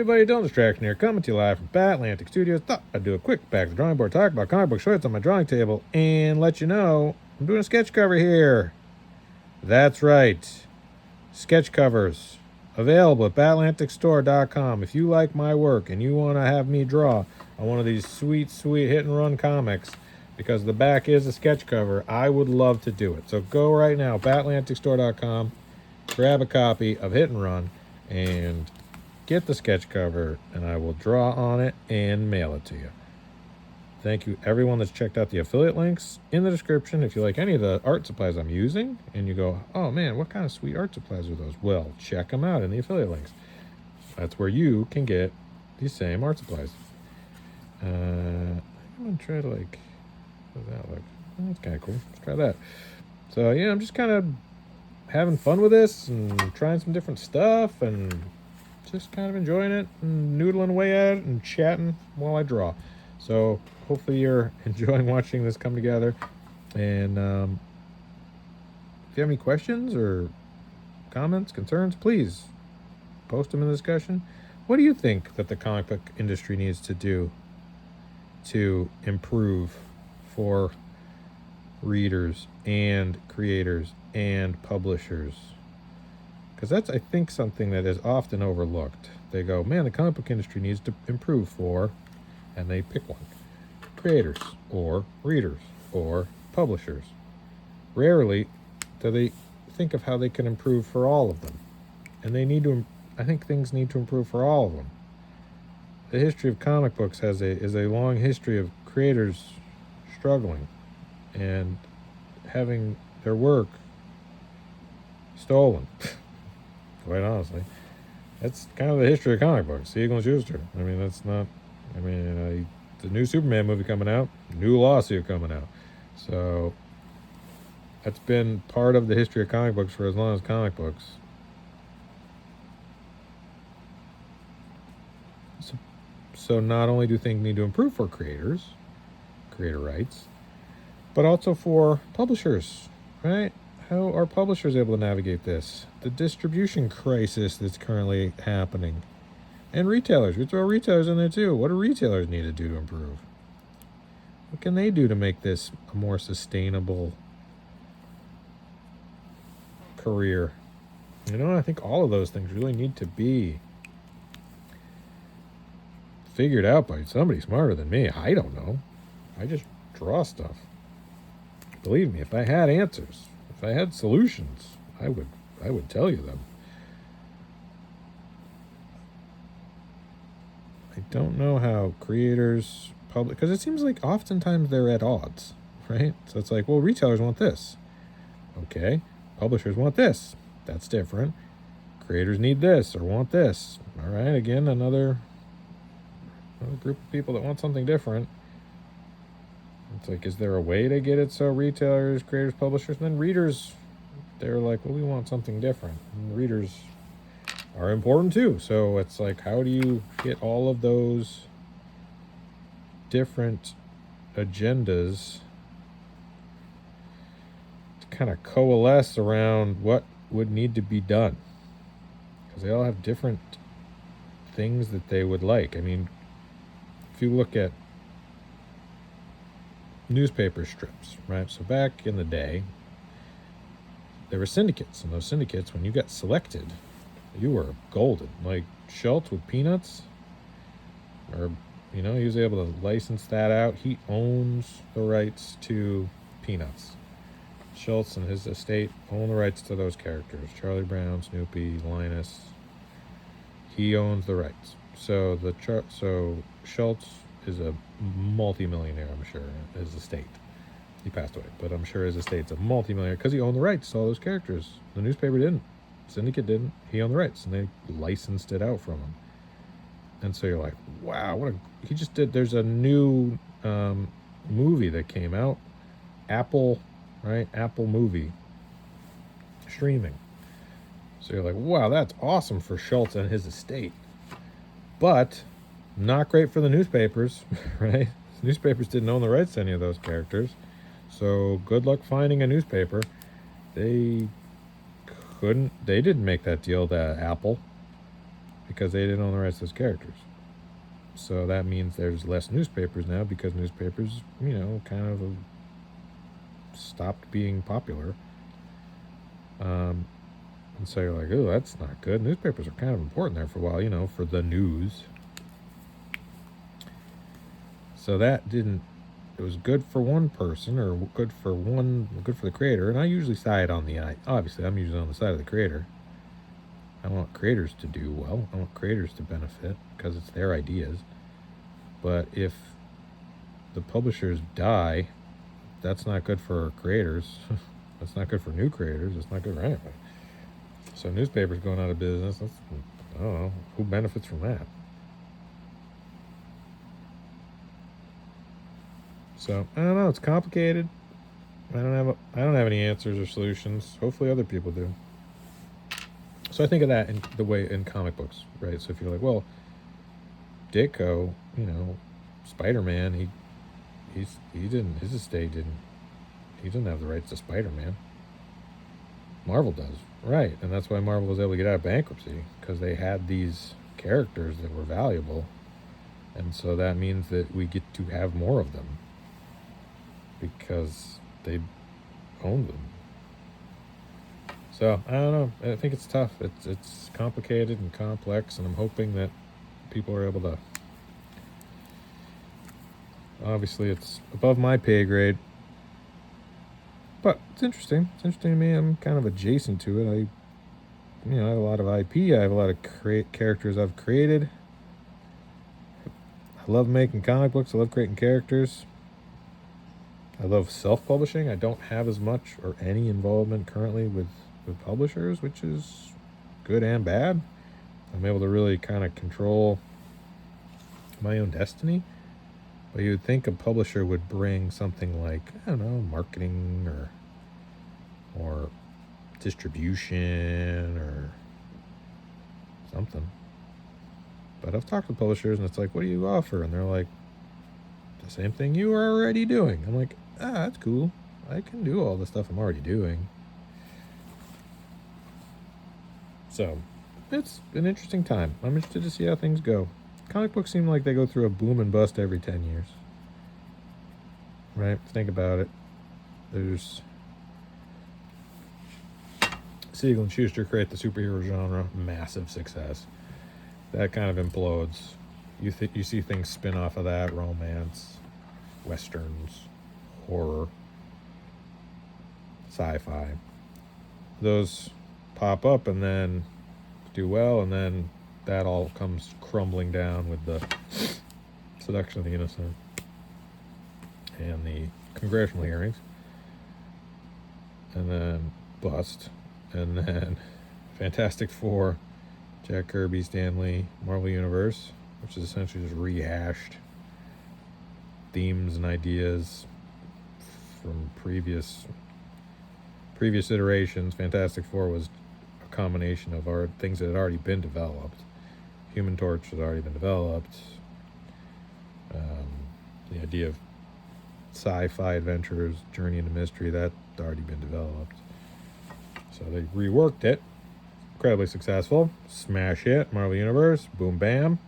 Everybody, don't distraction here. Coming to you live from Atlantic Studios. Thought I'd do a quick back to the drawing board, talk about comic book shorts on my drawing table, and let you know I'm doing a sketch cover here. That's right. Sketch covers available at batlanticstore.com. If you like my work and you want to have me draw on one of these sweet hit and run comics, because the back is a sketch cover, I would love to do it. So go right now, batlanticstore.com, grab a copy of Hit and Run, and get the sketch cover, and I will draw on it and mail it to you. Thank you everyone that's checked out the affiliate links in the description. If you like any of the art supplies I'm using and you go, oh man, what kind of sweet art supplies are those? Well, check them out in the affiliate links. That's where you can get these same art supplies. I'm gonna try to what does that look? Oh, that's kind of cool. Let's try that. So yeah, I'm just kind of having fun with this and trying some different stuff and just kind of enjoying it and noodling away at it and chatting while I draw. So hopefully you're enjoying watching this come together. And if you have any questions or comments, concerns, please post them in the discussion. What do you think that the comic book industry needs to do to improve for readers and creators and publishers? Because that's, I think, something that is often overlooked. They go, man, the comic book industry needs to improve for, and they pick one. Creators, or readers, or publishers. Rarely do they think of how they can improve for all of them. And they need to, I think things need to improve for all of them. The history of comic books is a long history of creators struggling and having their work stolen. Quite honestly, that's kind of the history of comic books. Siegel and Schuster. I mean, that's not. I mean, the new Superman movie coming out, new lawsuit coming out. So that's been part of the history of comic books for as long as comic books. So not only do things need to improve for creators, creator rights, but also for publishers, right? How are publishers able to navigate this? The distribution crisis that's currently happening. And retailers. We throw retailers in there too. What do retailers need to do to improve? What can they do to make this a more sustainable career? You know, I think all of those things really need to be figured out by somebody smarter than me. I don't know. I just draw stuff. Believe me, if I had answers, if I had solutions, I would tell you them. I don't know how creators, because it seems like oftentimes they're at odds, right? So it's like, well, retailers want this. Okay. Publishers want this. That's different. Creators need this or want this. All right. Again, another group of people that want something different. It's like, is there a way to get it so retailers, creators, publishers, and then readers, they're like, well, we want something different. And readers are important too. So it's like, how do you get all of those different agendas to kind of coalesce around what would need to be done? Because they all have different things that they would like. I mean, if you look at newspaper strips, right? So back in the day, there were syndicates, and those syndicates, when you got selected, you were golden. Like Schultz with Peanuts, or he was able to license that out. He owns the rights to Peanuts. Schultz and his estate own the rights to those characters: Charlie Brown, Snoopy, Linus. He owns the rights. So Schultz is a multi-millionaire, I'm sure, his estate. He passed away, but I'm sure his estate's a multi-millionaire because he owned the rights to all those characters. The newspaper didn't. Syndicate didn't. He owned the rights, and they licensed it out from him. And so you're like, wow, he just did. There's a new movie that came out, Apple movie streaming. So you're like, wow, that's awesome for Schultz and his estate, but not great for the newspapers, right? The newspapers didn't own the rights to any of those characters, so good luck finding a newspaper. They didn't make that deal to Apple. because they didn't own the rights to those characters. So that means there's less newspapers now because newspapers, kind of stopped being popular. And so you're like, oh, that's not good. Newspapers are kind of important there for a while, for the news. So that didn't, it was good for one person or good for the creator. And I usually side on obviously I'm usually on the side of the creator. I want creators to do well. I want creators to benefit because it's their ideas. But if the publishers die, that's not good for creators. That's not good for new creators. It's not good for anybody. So newspapers going out of business, I don't know, who benefits from that? So I don't know, it's complicated. I don't have any answers or solutions. Hopefully other people do. So I think of that in the way in comic books, right? So if you're like, well, Ditko, Spider-Man, his estate he didn't have the rights to Spider-Man. Marvel does, right? And that's why Marvel was able to get out of bankruptcy, because they had these characters that were valuable, and so that means that we get to have more of them because they own them. So I don't know. I think it's tough. It's complicated and complex, and I'm hoping that people are able to. Obviously, it's above my pay grade, but it's interesting. It's interesting to me. I'm kind of adjacent to it. I have a lot of IP. I have a lot of characters I've created. I love making comic books. I love creating characters. I love self-publishing. I don't have as much or any involvement currently with publishers, which is good and bad. I'm able to really kind of control my own destiny. But you would think a publisher would bring something like, I don't know, marketing or distribution or something. But I've talked to publishers and it's like, what do you offer? And they're like, the same thing you are already doing. I'm like, that's cool. I can do all the stuff I'm already doing. So it's an interesting time. I'm interested to see how things go. Comic books seem like they go through a boom and bust every 10 years. Right? Think about it. There's Siegel and Schuster create the superhero genre, massive success. That kind of implodes. You see things spin off of that, romance, westerns, horror, sci-fi. Those pop up and then do well, and then that all comes crumbling down with the Seduction of the Innocent and the congressional hearings, and then bust, and then Fantastic Four, Jack Kirby, Stan Lee, Marvel Universe, which is essentially just rehashed themes and ideas from previous iterations. Fantastic Four was a combination of things that had already been developed. Human Torch had already been developed. The idea of sci-fi adventures, journey into mystery, that had already been developed. So they reworked it. Incredibly successful. Smash hit, Marvel Universe, boom bam.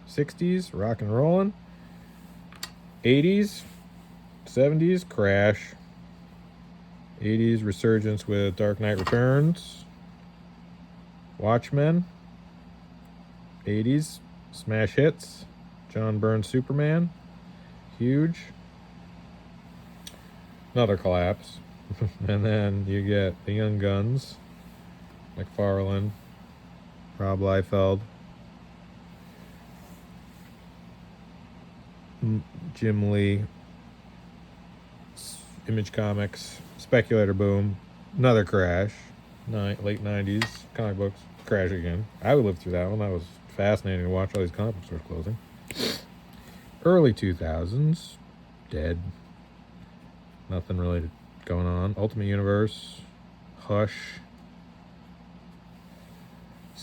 60s, rock and rollin'. 80s, 70s, crash. 80s, resurgence with Dark Knight Returns. Watchmen. 80s, smash hits. John Byrne's Superman. Huge. Another collapse. And then you get the Young Guns. McFarlane. Rob Liefeld. Jim Lee. Image Comics. Speculator boom. Another crash. Late 90s. Comic books. Crash again. I would live through that one. That was fascinating to watch all these comic book stores closing. Early 2000s. Dead. Nothing really going on. Ultimate Universe. Hush.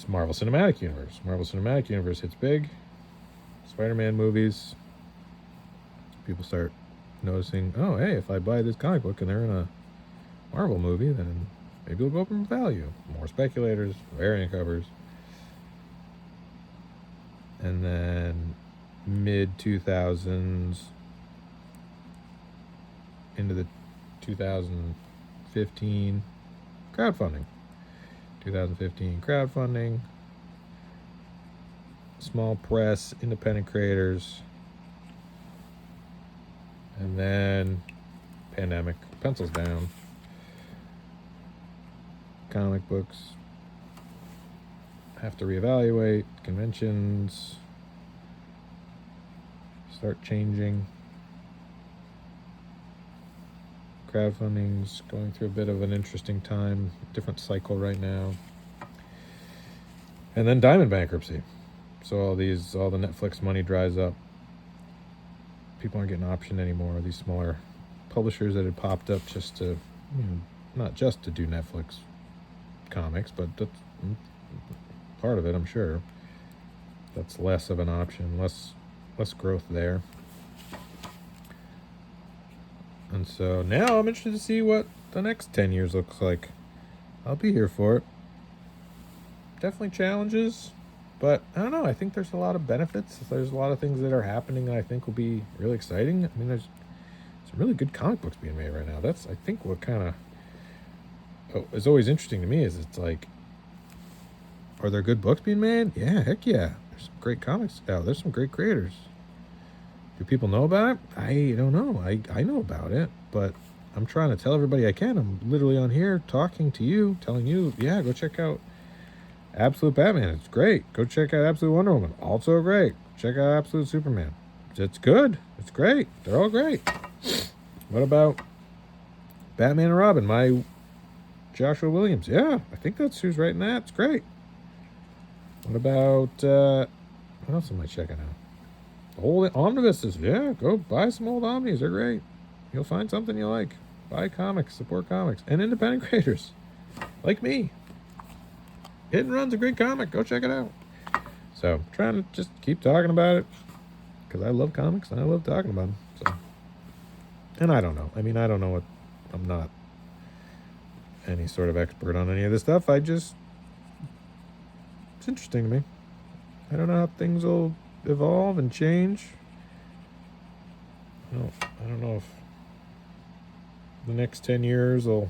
Marvel Cinematic Universe. Marvel Cinematic Universe hits big. Spider-Man movies. People start noticing, oh, hey, if I buy this comic book and they're in a Marvel movie, then maybe it'll go up in value. More speculators, variant covers. And then mid 2000s into the 2015 crowdfunding. 2015 crowdfunding, small press, independent creators, and then pandemic, pencils down, comic books, have to reevaluate, conventions start changing, crowdfunding's going through a bit of an interesting time, different cycle right now, and then Diamond bankruptcy. So all the Netflix money dries up. People aren't getting optioned anymore. These smaller publishers that had popped up just to, not just to do Netflix comics, but that's part of it, I'm sure. That's less of an option, less growth there. And so now I'm interested to see what the next 10 years looks like. I'll be here for it. Definitely challenges, but I don't know. I think there's a lot of benefits. There's a lot of things that are happening that I think will be really exciting. I mean, there's some really good comic books being made right now. That's, I think, what kind of is always interesting to me is it's like, are there good books being made? Yeah, heck yeah. There's some great comics out. There's some great creators. Do people know about it? I don't know. I know about it, but I'm trying to tell everybody I can. I'm literally on here talking to you, telling you, yeah, go check out Absolute Batman. It's great. Go check out Absolute Wonder Woman. Also great. Check out Absolute Superman. It's good. It's great. They're all great. What about Batman and Robin? My Joshua Williams. Yeah, I think that's who's writing that. It's great. What about, what else am I checking out? Old omnibuses. Yeah, go buy some old omnis. They're great. You'll find something you like. Buy comics. Support comics. And independent creators. Like me. Hit and Run's a great comic. Go check it out. So, trying to just keep talking about it. Because I love comics and I love talking about them. So, and I don't know. I mean, I don't know what... I'm not any sort of expert on any of this stuff. It's interesting to me. I don't know how things will evolve and change. I don't know if the next 10 years will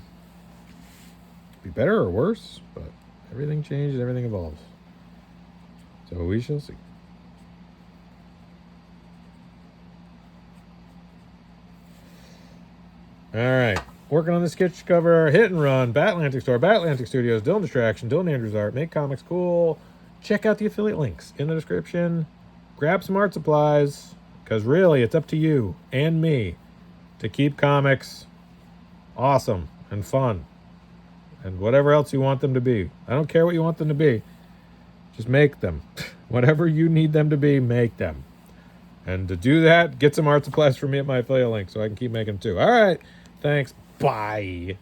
be better or worse, but everything changes, everything evolves. So we shall see. All right. Working on the sketch cover, Hit and Run, Batlantic Store, Batlantic Studios, Dylan Distraction, Dylan Andrews Art, Make Comics Cool. Check out the affiliate links in the description. Grab some art supplies, because really it's up to you and me to keep comics awesome and fun and whatever else you want them to be. I don't care what you want them to be. Just make them. Whatever you need them to be, make them. And to do that, get some art supplies for me at my affiliate link so I can keep making them too. All right. Thanks. Bye.